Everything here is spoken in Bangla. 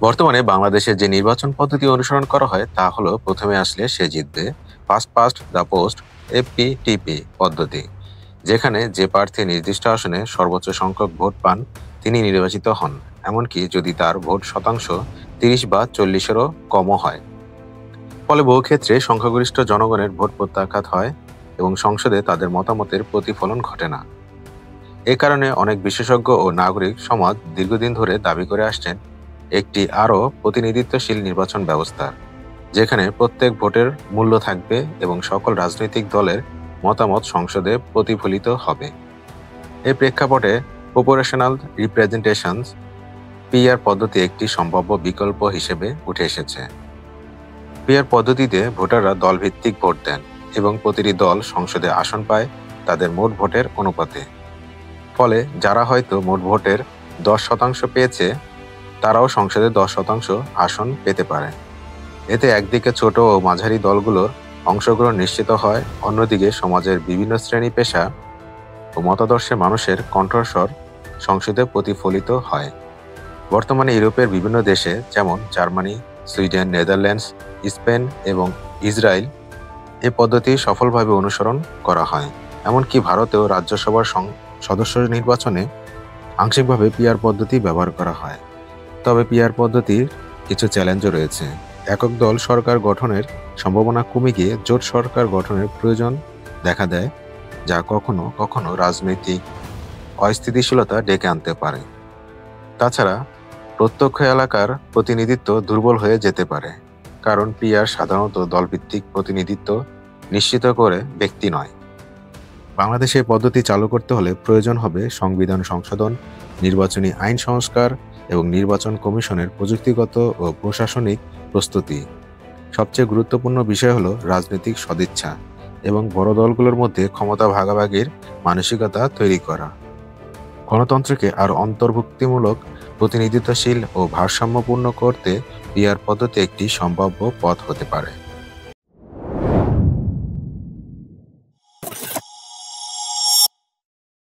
বর্তমানে বাংলাদেশে যে নির্বাচন পদ্ধতি অনুসরণ করা হয় তা হলো প্রথমে আসলে সে জিতবে, first past the post, FPTP পদ্ধতি, যেখানে যে প্রার্থী নির্দিষ্ট আসনে সর্বোচ্চ সংখ্যক ভোট পান তিনি নির্বাচিত হন, এমনকি যদি তার ভোট শতাংশ 30 বা 40-এরও কমও হয়। ফলে বহু ক্ষেত্রে সংখ্যাগরিষ্ঠ জনগণের ভোট প্রত্যাখ্যাত হয় এবং সংসদে তাদের মতামতের প্রতিফলন ঘটে না। এ কারণে অনেক বিশেষজ্ঞ ও নাগরিক সমাজ দীর্ঘদিন ধরে দাবি করে আসছেন একটি আরও প্রতিনিধিত্বশীল নির্বাচন ব্যবস্থা, যেখানে প্রত্যেক ভোটের মূল্য থাকবে এবং সকল রাজনৈতিক দলের মতামত সংসদে প্রতিফলিত হবে। এই প্রেক্ষাপটে প্রপোর্শনাল রিপ্রেজেন্টেশনস পিআর পদ্ধতি একটি সম্ভাব্য বিকল্প হিসেবে উঠে এসেছে। পিআর পদ্ধতিতে ভোটাররা দলভিত্তিক ভোট দেন এবং প্রতিটি দল সংসদে আসন পায় তাদের মোট ভোটের অনুপাতে। ফলে যারা হয়তো মোট ভোটের 10% পেয়েছে তারাও সংসদে 10% আসন পেতে পারে। এতে একদিকে ছোট ও মাঝারি দলগুলোর অংশগ্রহণ নিশ্চিত হয়, অন্যদিকে সমাজের বিভিন্ন শ্রেণী পেশা ও মতাদর্শের মানুষের কণ্ঠস্বর সংসদে প্রতিফলিত হয়। বর্তমানে ইউরোপের বিভিন্ন দেশে যেমন জার্মানি, সুইডেন, নেদারল্যান্ডস, স্পেন এবং ইসরায়েল এ পদ্ধতি সফলভাবে অনুসরণ করা হয়। এমনকি ভারতেও রাজ্যসভার সদস্য নির্বাচনে আংশিকভাবে পিআর পদ্ধতি ব্যবহার করা হয়। তবে পিআর পদ্ধতির কিছু চ্যালেঞ্জও রয়েছে। একক দল সরকার গঠনের সম্ভাবনা কমে গিয়ে জোট সরকার গঠনের প্রয়োজন দেখা দেয়, যা কখনো কখনো রাজনৈতিক অস্থিতিশীলতা ডেকে আনতে পারে। তাছাড়া প্রত্যক্ষ এলাকার প্রতিনিধিত্ব দুর্বল হয়ে যেতে পারে, কারণ পিআর সাধারণত দলভিত্তিক প্রতিনিধিত্ব নিশ্চিত করে, ব্যক্তি নয়। বাংলাদেশে এই পদ্ধতি চালু করতে হলে প্রয়োজন হবে সংবিধান সংশোধন, নির্বাচনী আইন সংস্কার এবং নির্বাচন কমিশনের প্রযুক্তিগত ও প্রশাসনিক প্রস্তুতি। সবচেয়ে গুরুত্বপূর্ণ বিষয় হলো রাজনৈতিক সদিচ্ছা এবং বড় দলগুলোর মধ্যে ক্ষমতা ভাগাভাগির মানসিকতা তৈরি করা। গণতন্ত্রকে আরও অন্তর্ভুক্তিমূলক, প্রতিনিধিত্বশীল ও ভারসাম্যপূর্ণ করতে পিআর পদ্ধতি একটি সম্ভাব্য পথ হতে পারে।